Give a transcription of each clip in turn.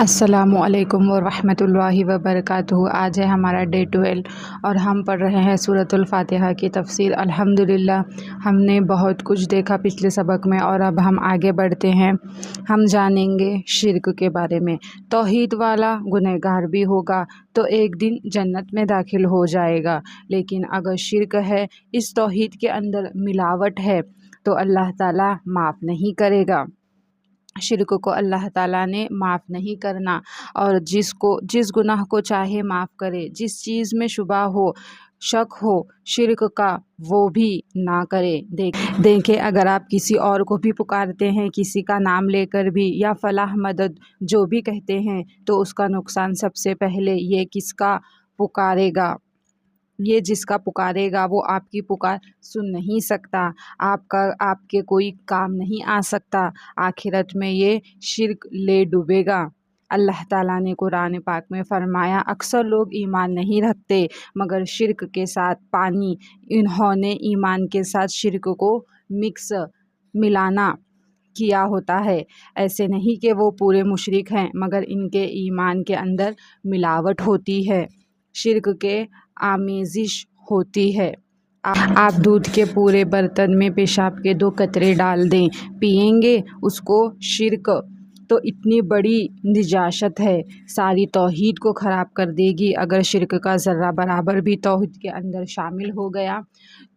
السلام علیکم ورحمۃ اللہ وبرکاتہ۔ آج ہے ہمارا ڈے 12 اور ہم پڑھ رہے ہیں سورۃ الفاتحہ کی تفسیر۔ الحمدللہ ہم نے بہت کچھ دیکھا پچھلے سبق میں اور اب ہم آگے بڑھتے ہیں۔ ہم جانیں گے شرک کے بارے میں۔ توحید والا گنہگار بھی ہوگا تو ایک دن جنت میں داخل ہو جائے گا، لیکن اگر شرک ہے، اس توحید کے اندر ملاوٹ ہے تو اللہ تعالیٰ معاف نہیں کرے گا۔ شرک کو اللہ تعالیٰ نے معاف نہیں کرنا، اور جس گناہ کو چاہے معاف کرے، جس چیز میں شبہ ہو، شک ہو شرک کا، وہ بھی نہ کرے۔ دیکھیں اگر آپ کسی اور کو بھی پکارتے ہیں، کسی کا نام لے کر بھی، یا فلاح مدد جو بھی کہتے ہیں، تو اس کا نقصان سب سے پہلے یہ کس کا پکارے گا، یہ جس کا پکارے گا وہ آپ کی پکار سن نہیں سکتا، آپ کے کوئی کام نہیں آ سکتا، آخرت میں یہ شرک لے ڈوبے گا۔ اللہ تعالیٰ نے قرآن پاک میں فرمایا، اکثر لوگ ایمان نہیں رکھتے مگر شرک کے ساتھ پانی، انہوں نے ایمان کے ساتھ شرک کو ملانا کیا ہوتا ہے۔ ایسے نہیں کہ وہ پورے مشرک ہیں، مگر ان کے ایمان کے اندر ملاوٹ ہوتی ہے، شرک کے آمیزش ہوتی ہے۔ آپ دودھ کے پورے برتن میں پیشاب کے 2 قطرے ڈال دیں، پئیں گے اس کو، شرک تو اتنی بڑی نجاست ہے، ساری توحید کو خراب کر دے گی۔ اگر شرک کا ذرہ برابر بھی توحید کے اندر شامل ہو گیا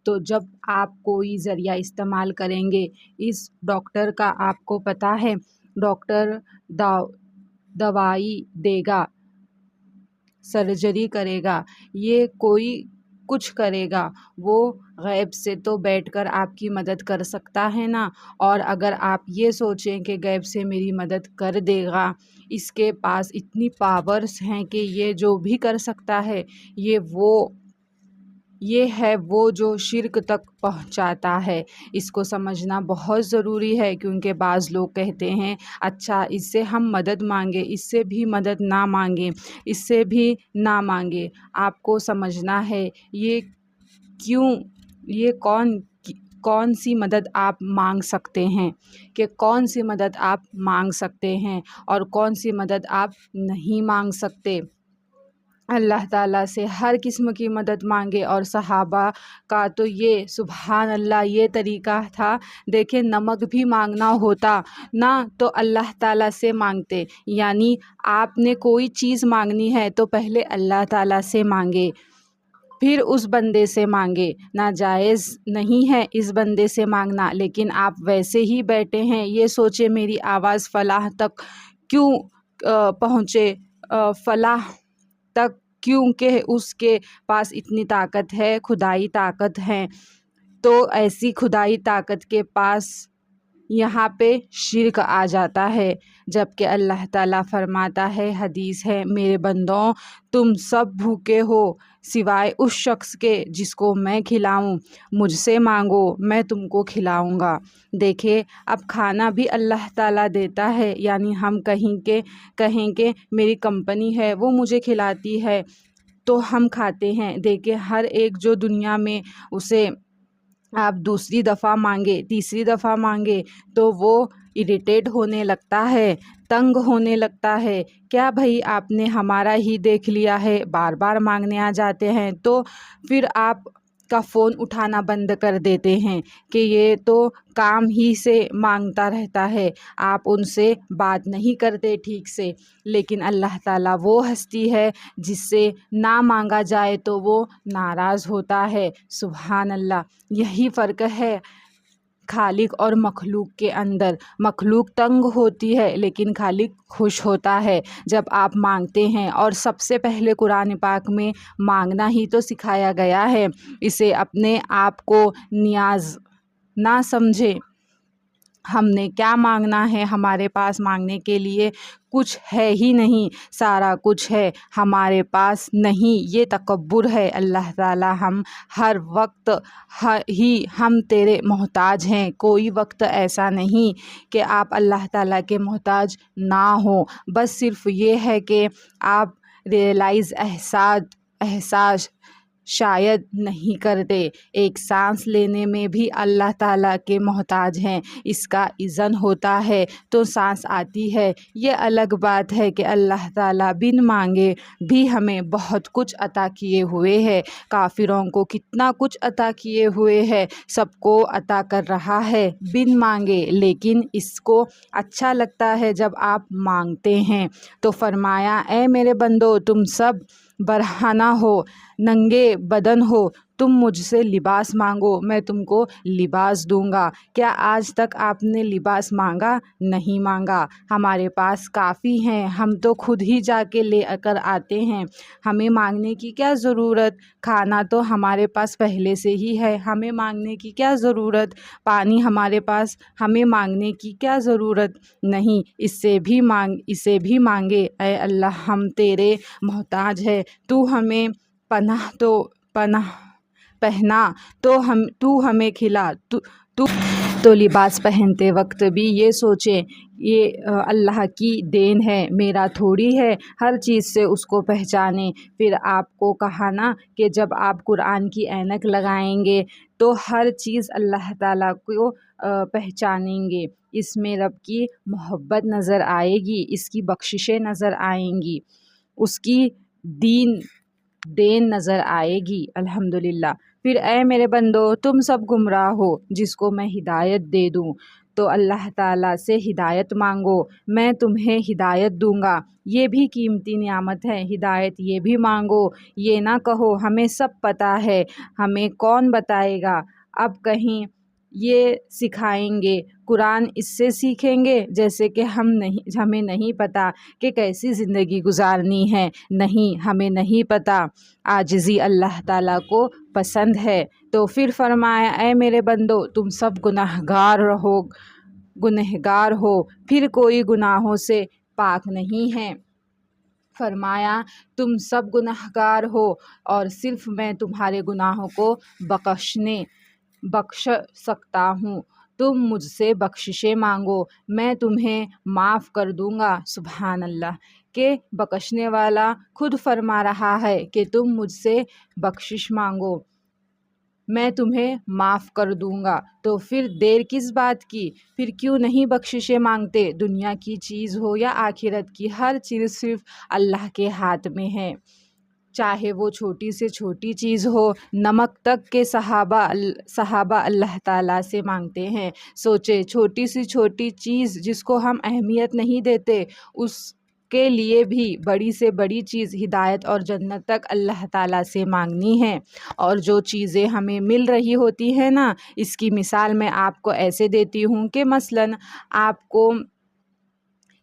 تو جب آپ کوئی ذریعہ استعمال کریں گے، اس ڈاکٹر کا آپ کو پتہ ہے، ڈاکٹر دوائی دے گا، سرجری کرے گا، یہ کوئی کچھ کرے گا، وہ غیب سے تو بیٹھ کر آپ کی مدد کر سکتا ہے نا۔ اور اگر آپ یہ سوچیں کہ غیب سے میری مدد کر دے گا، اس کے پاس اتنی پاورز ہیں کہ یہ جو بھی کر سکتا ہے، یہ ہے وہ جو شرک تک پہنچاتا ہے۔ اس کو سمجھنا بہت ضروری ہے، کیونکہ بعض لوگ کہتے ہیں اچھا اس سے ہم مدد مانگیں، اس سے بھی مدد نہ مانگیں، اس سے بھی نہ مانگیں۔ آپ کو سمجھنا ہے یہ کون سی مدد آپ مانگ سکتے ہیں، کہ کون سی مدد آپ مانگ سکتے ہیں اور کون سی مدد آپ نہیں مانگ سکتے۔ اللہ تعالیٰ سے ہر قسم کی مدد مانگے، اور صحابہ کا تو یہ سبحان اللہ یہ طریقہ تھا، دیکھیں نمک بھی مانگنا ہوتا نا تو اللہ تعالیٰ سے مانگتے، یعنی آپ نے کوئی چیز مانگنی ہے تو پہلے اللہ تعالیٰ سے مانگے، پھر اس بندے سے مانگے۔ ناجائز نہیں ہے اس بندے سے مانگنا، لیکن آپ ویسے ہی بیٹھے ہیں، یہ سوچے میری آواز فلاح تک کیوں پہنچے، فلاح تک کیونکہ اس کے پاس اتنی طاقت ہے، خدائی طاقت ہے، تو ایسی خدائی طاقت کے پاس یہاں پہ شرک آ جاتا ہے، جبکہ اللہ تعالیٰ فرماتا ہے، حدیث ہے، میرے بندوں تم سب بھوکے ہو سوائے اس شخص کے جس کو میں کھلاؤں، مجھ سے مانگو میں تم کو کھلاؤں گا۔ دیکھیں اب کھانا بھی اللہ تعالیٰ دیتا ہے، یعنی ہم کہیں کہ میری کمپنی ہے وہ مجھے کھلاتی ہے تو ہم کھاتے ہیں۔ دیکھیں ہر ایک جو دنیا میں اسے آپ دوسری دفعہ مانگے، تیسری دفعہ مانگے تو وہ اریٹیٹ ہونے لگتا ہے، تنگ ہونے لگتا ہے، کیا بھائی آپ نے ہمارا ہی دیکھ لیا ہے، بار بار مانگنے آ جاتے ہیں، تو پھر آپ کا فون اٹھانا بند کر دیتے ہیں کہ یہ تو کام ہی سے مانگتا رہتا ہے، آپ ان سے بات نہیں کرتے ٹھیک سے۔ لیکن اللہ تعالیٰ وہ ہستی ہے جس سے نہ مانگا جائے تو وہ ناراض ہوتا ہے۔ سبحان اللہ، یہی فرق ہے خالق اور مخلوق کے اندر۔ مخلوق تنگ ہوتی ہے لیکن خالق خوش ہوتا ہے جب آپ مانگتے ہیں، اور سب سے پہلے قرآن پاک میں مانگنا ہی تو سکھایا گیا ہے، اسے اپنے آپ کو نیاز نہ سمجھے۔ ہم نے کیا مانگنا ہے، ہمارے پاس مانگنے کے لیے کچھ ہے ہی نہیں، سارا کچھ ہے ہمارے پاس نہیں، یہ تکبر ہے۔ اللہ تعالیٰ ہم ہر وقت ہی ہم تیرے محتاج ہیں، کوئی وقت ایسا نہیں کہ آپ اللہ تعالیٰ کے محتاج نہ ہوں، بس صرف یہ ہے کہ آپ احساس شاید نہیں کرتے۔ ایک سانس لینے میں بھی اللہ تعالیٰ کے محتاج ہیں، اس کا اذن ہوتا ہے تو سانس آتی ہے۔ یہ الگ بات ہے کہ اللہ تعالیٰ بن مانگے بھی ہمیں بہت کچھ عطا کیے ہوئے ہے۔ کافروں کو کتنا کچھ عطا کیے ہوئے ہے، سب کو عطا کر رہا ہے بن مانگے، لیکن اس کو اچھا لگتا ہے جب آپ مانگتے ہیں۔ تو فرمایا اے میرے بندو، تم سب برہنہ ہو، ننگے بدن ہو، تم مجھ سے لباس مانگو، میں تم کو لباس دوں گا۔ کیا آج تک آپ نے لباس مانگا؟ نہیں مانگا۔ ہمارے پاس کافی ہیں، ہم تو خود ہی جا کے لے کر آتے ہیں، ہمیں مانگنے کی کیا ضرورت؟ کھانا تو ہمارے پاس پہلے سے ہی ہے، ہمیں مانگنے کی کیا ضرورت؟ پانی ہمارے پاس، ہمیں مانگنے کی کیا ضرورت؟ نہیں، اسے بھی مانگے۔ اے اللہ، ہم تیرے محتاج ہے، تو ہمیں پہنا تو ہمیں کھلا، تو لباس پہنتے وقت بھی یہ سوچیں یہ اللہ کی دین ہے، میرا تھوڑی ہے، ہر چیز سے اس کو پہچانیں۔ پھر آپ کو کہا نا کہ جب آپ قرآن کی عینک لگائیں گے تو ہر چیز اللہ تعالیٰ کو پہچانیں گے، اس میں رب کی محبت نظر آئے گی، اس کی بخششیں نظر آئیں گی، اس کی دین نظر آئے گی۔ الحمدللہ۔ پھر اے میرے بندو، تم سب گمراہ ہو، جس کو میں ہدایت دے دوں تو اللہ تعالیٰ سے ہدایت مانگو، میں تمہیں ہدایت دوں گا۔ یہ بھی قیمتی نعمت ہے، ہدایت یہ بھی مانگو، یہ نہ کہو ہمیں سب پتہ ہے، ہمیں کون بتائے گا۔ اب کہیں یہ سکھائیں گے، قرآن اس سے سیکھیں گے جیسے کہ ہمیں نہیں پتہ کہ کیسی زندگی گزارنی ہے، نہیں، ہمیں نہیں پتہ۔ عاجزی اللہ تعالیٰ کو پسند ہے۔ تو پھر فرمایا اے میرے بندو، تم سب گنہگار ہو، پھر کوئی گناہوں سے پاک نہیں ہے۔ فرمایا تم سب گنہگار ہو اور صرف میں تمہارے گناہوں کو بخش سکتا ہوں، تم مجھ سے بخششیں مانگو، میں تمہیں معاف کر دوں گا۔ سبحان اللہ، کہ بخشنے والا خود فرما رہا ہے کہ تم مجھ سے بخشش مانگو، میں تمہیں معاف کر دوں گا۔ تو پھر دیر کس بات کی؟ پھر کیوں نہیں بخششیں مانگتے؟ دنیا کی چیز ہو یا آخرت کی، ہر چیز صرف اللہ کے ہاتھ میں ہے، چاہے وہ چھوٹی سے چھوٹی چیز ہو۔ نمک تک کے صحابہ اللہ تعالیٰ سے مانگتے ہیں۔ سوچے، چھوٹی سے چھوٹی چیز جس کو ہم اہمیت نہیں دیتے، اس کے لیے بھی بڑی سے بڑی چیز ہدایت اور جنت تک اللہ تعالیٰ سے مانگنی ہے۔ اور جو چیزیں ہمیں مل رہی ہوتی ہیں نا، اس کی مثال میں آپ کو ایسے دیتی ہوں کہ مثلاً آپ کو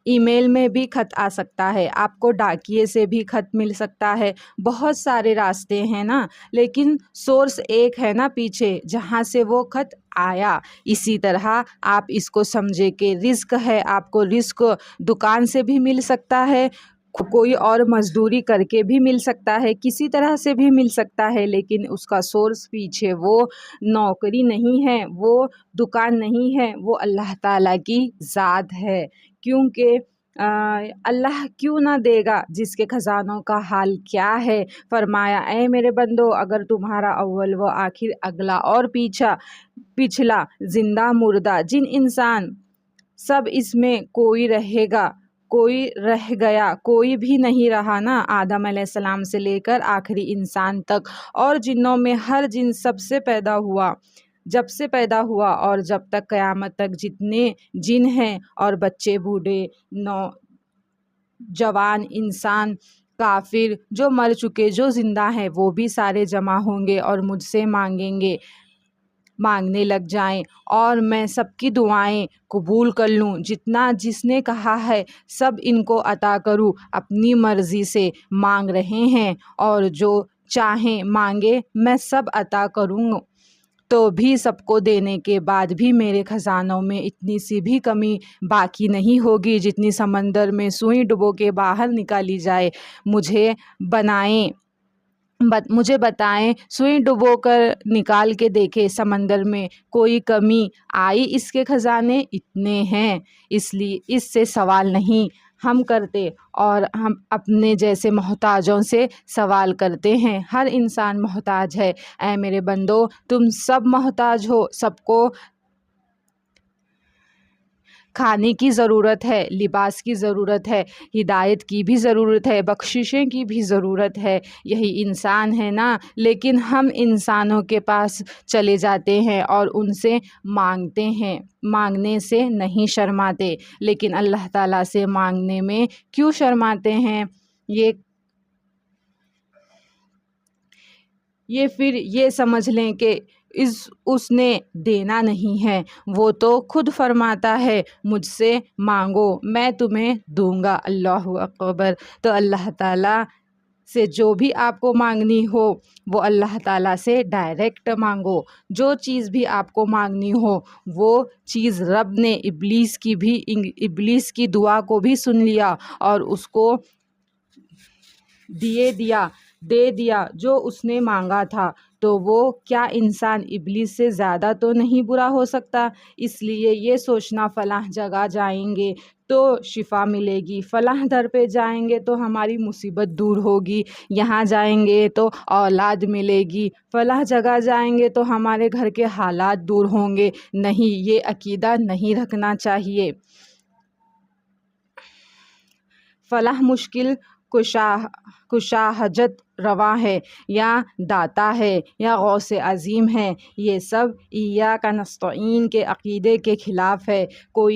ای میل میں بھی خط آ سکتا ہے، آپ کو ڈاکیے سے بھی خط مل سکتا ہے، بہت سارے راستے ہیں نا، لیکن سورس ایک ہے نا پیچھے جہاں سے وہ خط آیا۔ اسی طرح آپ اس کو سمجھے کہ رزق ہے، آپ کو رزق دکان سے بھی مل سکتا ہے، کوئی اور مزدوری کر کے بھی مل سکتا ہے، کسی طرح سے بھی مل سکتا ہے، لیکن اس کا سورس پیچھے وہ نوکری نہیں ہے، وہ دکان نہیں ہے، وہ اللہ تعالیٰ کی ذات ہے۔ کیونکہ اللہ کیوں نہ دے گا جس کے خزانوں کا حال کیا ہے۔ فرمایا اے میرے بندو، اگر تمہارا اول و آخر، اگلا اور پچھلا، زندہ مردہ، جن انسان، سب اس میں کوئی رہ گیا، کوئی بھی نہیں رہا نا، آدم علیہ السلام سے لے کر آخری انسان تک، اور جنوں میں ہر جن جب سے پیدا ہوا اور جب تک قیامت تک جتنے جن ہیں، اور بچے، بوڑھے، جوان، انسان، کافر، جو مر چکے، جو زندہ ہیں، وہ بھی سارے جمع ہوں گے اور مجھ سے مانگنے لگ جائیں، اور میں سب کی دعائیں قبول کر لوں، جس نے کہا ہے سب ان کو عطا کروں، اپنی مرضی سے مانگ رہے ہیں، اور جو چاہیں مانگے، میں سب عطا کروں، تو بھی سب کو دینے کے بعد بھی میرے خزانوں میں اتنی سی بھی کمی باقی نہیں ہوگی جتنی سمندر میں سوئی ڈبو کے باہر نکالی جائے۔ مجھے بتائیں، سوئی ڈبو کر نکال کے دیکھے سمندر میں کوئی کمی آئی؟ اس کے خزانے اتنے ہیں، اس لیے اس سے سوال نہیں ہم کرتے اور ہم اپنے جیسے محتاجوں سے سوال کرتے ہیں۔ ہر انسان محتاج ہے۔ اے میرے بندو، تم سب محتاج ہو، سب کو کھانے کی ضرورت ہے، لباس کی ضرورت ہے، ہدایت کی بھی ضرورت ہے، بخششیں کی بھی ضرورت ہے۔ یہی انسان ہے نا، لیکن ہم انسانوں کے پاس چلے جاتے ہیں اور ان سے مانگتے ہیں، مانگنے سے نہیں شرماتے، لیکن اللہ تعالیٰ سے مانگنے میں کیوں شرماتے ہیں؟ یہ پھر یہ سمجھ لیں کہ اس نے دینا نہیں ہے۔ وہ تو خود فرماتا ہے مجھ سے مانگو میں تمہیں دوں گا۔ اللہ اکبر۔ تو اللہ تعالیٰ سے جو بھی آپ کو مانگنی ہو وہ اللہ تعالیٰ سے ڈائریکٹ مانگو۔ جو چیز بھی آپ کو مانگنی ہو وہ چیز رب نے ابلیس کی دعا کو بھی سن لیا اور اس کو دے دیا جو اس نے مانگا تھا۔ تو وہ کیا انسان ابلیس سے زیادہ تو نہیں برا ہو سکتا؟ اس لیے یہ سوچنا فلاں جگہ جائیں گے تو شفا ملے گی، فلاں در پہ جائیں گے تو ہماری مصیبت دور ہوگی، یہاں جائیں گے تو اولاد ملے گی، فلاں جگہ جائیں گے تو ہمارے گھر کے حالات دور ہوں گے۔ نہیں، یہ عقیدہ نہیں رکھنا چاہیے۔ فلاں مشکل کشا حاجت روا ہے یا داتا ہے یا غوث عظیم ہے، یہ سب ایاک نستعین کے عقیدے کے خلاف ہے۔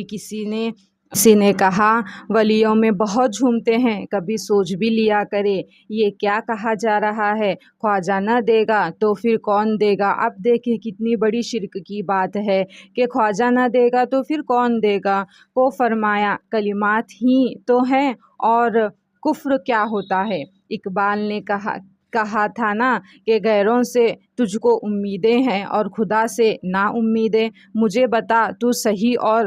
کسی نے کہا ولیوں میں بہت جھومتے ہیں، کبھی سوچ بھی لیا کرے یہ کیا کہا جا رہا ہے؟ خواجہ نہ دے گا تو پھر کون دے گا؟ اب دیکھیں کتنی بڑی شرک کی بات ہے کہ خواجہ نہ دے گا تو پھر کون دے گا؟ کو فرمایا کلمات ہی تو ہیں اور کفر کیا ہوتا ہے؟ اقبال نے کہا تھا نا کہ غیروں سے تجھ کو امیدیں ہیں اور خدا سے نا امیدیں۔ مجھے بتا تو صحیح اور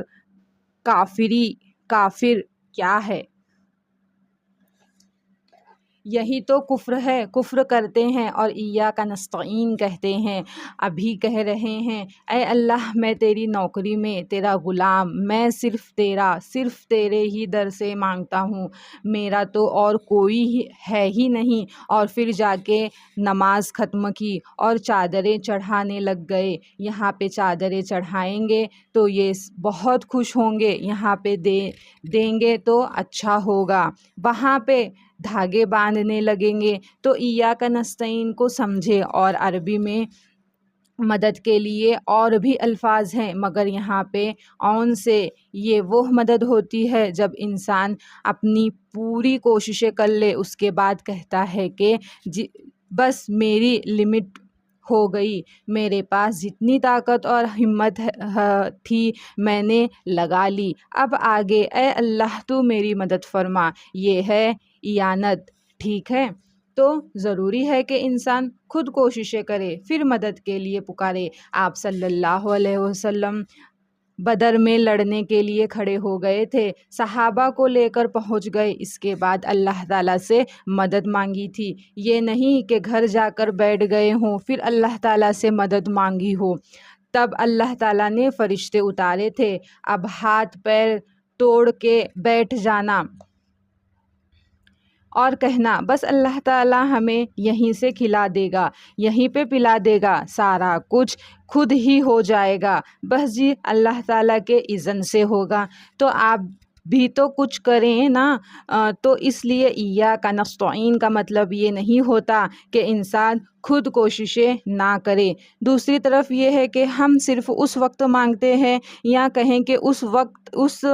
کافر کیا ہے؟ یہی تو کفر ہے۔ کفر کرتے ہیں اور ایاک نستعین کہتے ہیں۔ ابھی کہہ رہے ہیں اے اللہ میں تیری نوکری میں تیرا غلام، میں صرف تیرے ہی در سے مانگتا ہوں، میرا تو اور کوئی ہے ہی نہیں۔ اور پھر جا کے نماز ختم کی اور چادریں چڑھانے لگ گئے۔ یہاں پہ چادریں چڑھائیں گے تو یہ بہت خوش ہوں گے، یہاں پہ دیں گے تو اچھا ہوگا، وہاں پہ دھاگے باندھنے لگیں گے۔ تو ایاک نستعین کو سمجھے، اور عربی میں مدد کے لیے اور بھی الفاظ ہیں، مگر یہاں پہ اون سے یہ وہ مدد ہوتی ہے جب انسان اپنی پوری کوششیں کر لے، اس کے بعد کہتا ہے کہ بس میری لمٹ ہو گئی، میرے پاس جتنی طاقت اور ہمت تھی میں نے لگا لی، اب آگے اے اللہ تو میری مدد فرما۔ یہ ہے اعانت، ٹھیک ہے؟ تو ضروری ہے کہ انسان خود کوششیں کرے پھر مدد کے لیے پکارے۔ آپ صلی اللہ علیہ وسلم بدر میں لڑنے کے لیے کھڑے ہو گئے تھے، صحابہ کو لے کر پہنچ گئے، اس کے بعد اللہ تعالیٰ سے مدد مانگی تھی۔ یہ نہیں کہ گھر جا کر بیٹھ گئے ہوں پھر اللہ تعالیٰ سے مدد مانگی ہو۔ تب اللہ تعالیٰ نے فرشتے اتارے تھے، اب ہاتھ پیر توڑ کے بیٹھ جانا اور کہنا بس اللہ تعالیٰ ہمیں یہیں سے کھلا دے گا، یہیں پہ پلا دے گا، سارا کچھ خود ہی ہو جائے گا، بس جی اللہ تعالیٰ کے اذن سے ہوگا۔ تو آپ بھی تو کچھ کریں نا۔ تو اس لیے ایاک نستعین کا مطلب یہ نہیں ہوتا کہ انسان خود کوششیں نہ کرے۔ دوسری طرف یہ ہے کہ ہم صرف اس وقت مانگتے ہیں، یا کہیں کہ اس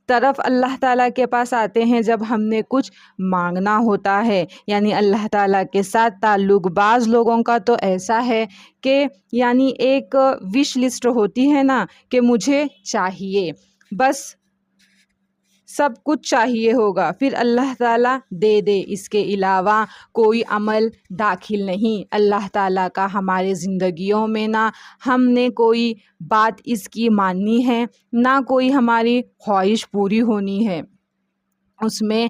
طرف اللہ تعالیٰ کے پاس آتے ہیں جب ہم نے کچھ مانگنا ہوتا ہے، یعنی اللہ تعالیٰ کے ساتھ تعلق بعض لوگوں کا تو ایسا ہے کہ یعنی ایک وش لسٹ ہوتی ہے نا کہ مجھے چاہیے، بس سب کچھ چاہیے ہوگا، پھر اللہ تعالیٰ دے دے، اس کے علاوہ کوئی عمل داخل نہیں اللہ تعالیٰ کا ہمارے زندگیوں میں، نہ ہم نے کوئی بات اس کی ماننی ہے، نہ کوئی ہماری خواہش پوری ہونی ہے۔ اس میں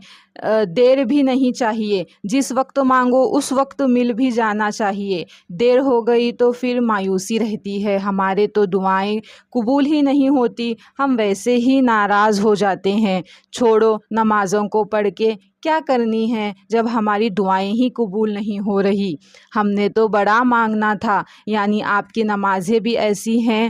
دیر بھی نہیں چاہیے، جس وقت مانگو اس وقت مل بھی جانا چاہیے۔ دیر ہو گئی تو پھر مایوسی رہتی ہے، ہمارے تو دعائیں قبول ہی نہیں ہوتی، ہم ویسے ہی ناراض ہو جاتے ہیں۔ چھوڑو، نمازوں کو پڑھ کے کیا کرنی ہے جب ہماری دعائیں ہی قبول نہیں ہو رہی۔ ہم نے تو بڑا مانگنا تھا، یعنی آپ کی نمازیں بھی ایسی ہیں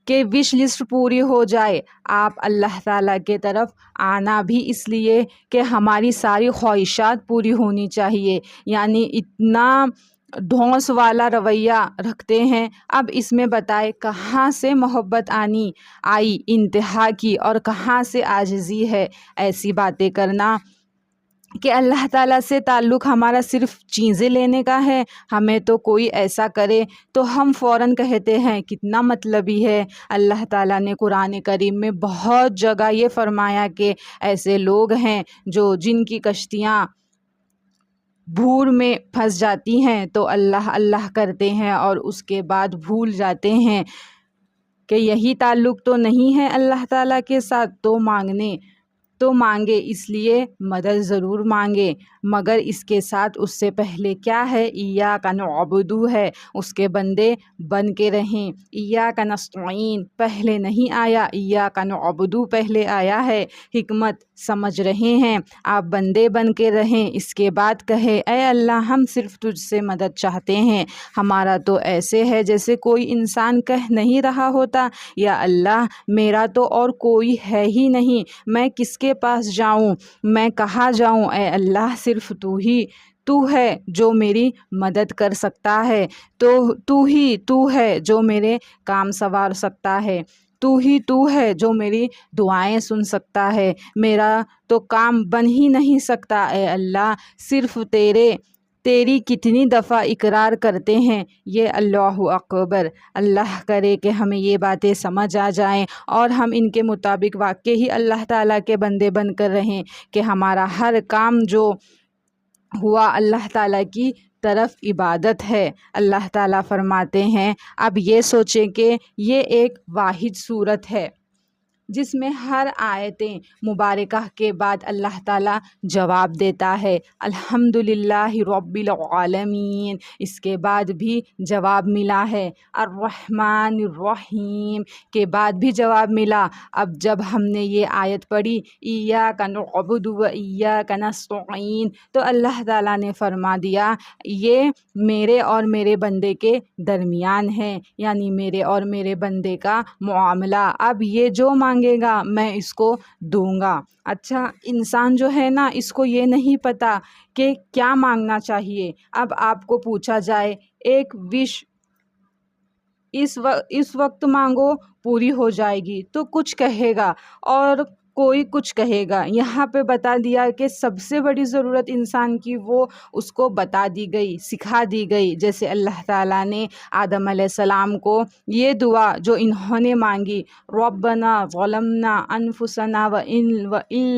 کہ وش لسٹ پوری ہو جائے۔ آپ اللہ تعالیٰ کے طرف آنا بھی اس لیے کہ ہماری ساری خواہشات پوری ہونی چاہیے، یعنی اتنا دھونس والا رویہ رکھتے ہیں۔ اب اس میں بتائے کہاں سے محبت آئی انتہا کی، اور کہاں سے عاجزی ہے ایسی باتیں کرنا کہ اللہ تعالیٰ سے تعلق ہمارا صرف چیزیں لینے کا ہے۔ ہمیں تو کوئی ایسا کرے تو ہم فوراً کہتے ہیں کتنا مطلبی ہے۔ اللہ تعالیٰ نے قرآن کریم میں بہت جگہ یہ فرمایا کہ ایسے لوگ ہیں جن کی کشتیاں بھور میں پھنس جاتی ہیں تو اللہ اللہ کرتے ہیں اور اس کے بعد بھول جاتے ہیں کہ یہی تعلق تو نہیں ہے اللہ تعالیٰ کے ساتھ، تو مانگے، اس لیے مدد ضرور مانگے، مگر اس کے ساتھ اس سے پہلے کیا ہے؟ ایاک نعبد ہے، اس کے بندے بن کے رہیں۔ ایاک نستعین پہلے نہیں آیا، ایاک نعبد پہلے آیا ہے۔ حکمت سمجھ رہے ہیں؟ آپ بندے بن کے رہیں، اس کے بعد کہے اے اللہ ہم صرف تجھ سے مدد چاہتے ہیں۔ ہمارا تو ایسے ہے جیسے کوئی انسان کہہ نہیں رہا ہوتا یا اللہ میرا تو اور کوئی ہے ہی نہیں، میں کس کے پاس جاؤں، میں کہاں جاؤں؟ اے اللہ صرف تو ہے جو میری مدد کر سکتا ہے، تو ہے جو میرے کام سنوار سکتا ہے، تو ہے جو میری دعائیں سن سکتا ہے، میرا تو کام بن ہی نہیں سکتا۔ اے اللہ صرف تیری کتنی دفعہ اقرار کرتے ہیں یہ اللہ اکبر۔ اللہ کرے کہ ہمیں یہ باتیں سمجھ آ جائیں اور ہم ان کے مطابق واقعی ہی اللہ تعالیٰ کے بندے بن کر رہیں کہ ہمارا ہر کام جو ہوا اللہ تعالیٰ کی طرف عبادت ہے۔ اللہ تعالیٰ فرماتے ہیں اب یہ سوچیں کہ یہ ایک واحد صورت ہے جس میں ہر آیتیں مبارکہ کے بعد اللہ تعالیٰ جواب دیتا ہے الحمدللہ رب العالمین، اس کے بعد بھی جواب ملا ہے، الرحمن الرحیم کے بعد بھی جواب ملا۔ اب جب ہم نے یہ آیت پڑھی ایاک نعبد و ایاک نستعین تو اللہ تعالیٰ نے فرما دیا یہ میرے اور میرے بندے کے درمیان ہے، یعنی میرے اور میرے بندے کا معاملہ۔ اب یہ جو مانگے گا میں اس کو دوں گا۔ اچھا انسان جو ہے نا اس کو یہ نہیں پتا کہ کیا مانگنا چاہیے۔ اب آپ کو پوچھا جائے ایک وش اس وقت مانگو پوری ہو جائے گی تو کچھ کہے گا اور کوئی کچھ کہے گا۔ یہاں پہ بتا دیا کہ سب سے بڑی ضرورت انسان کی وہ اس کو بتا دی گئی، سکھا دی گئی۔ جیسے اللہ تعالیٰ نے آدم علیہ السلام کو یہ دعا جو انہوں نے مانگی ربنا ظلمنا انفسنا وان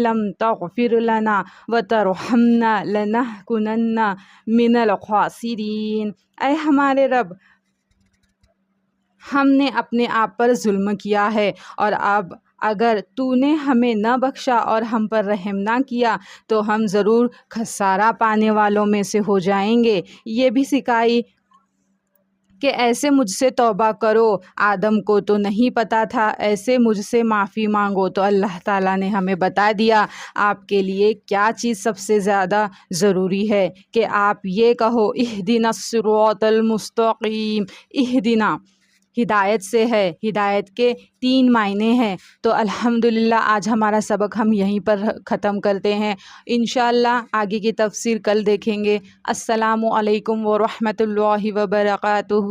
لم تغفر لنا وترحمنا لنکونن من الخاسرین، اے ہمارے رب ہم نے اپنے آپ پر ظلم کیا ہے اور اب اگر تو نے ہمیں نہ بخشا اور ہم پر رحم نہ کیا تو ہم ضرور خسارہ پانے والوں میں سے ہو جائیں گے۔ یہ بھی سکھائی کہ ایسے مجھ سے توبہ کرو، آدم کو تو نہیں پتا تھا، ایسے مجھ سے معافی مانگو۔ تو اللہ تعالیٰ نے ہمیں بتا دیا آپ کے لیے کیا چیز سب سے زیادہ ضروری ہے کہ آپ یہ کہو اہدنا الصراط المستقیم۔ اہدنا ہدایت سے ہے، ہدایت کے 3 معنی ہیں۔ تو الحمدللہ آج ہمارا سبق ہم یہیں پر ختم کرتے ہیں، انشاءاللہ آگے کی تفسیر کل دیکھیں گے۔ السلام علیکم ورحمۃ اللہ وبرکاتہ۔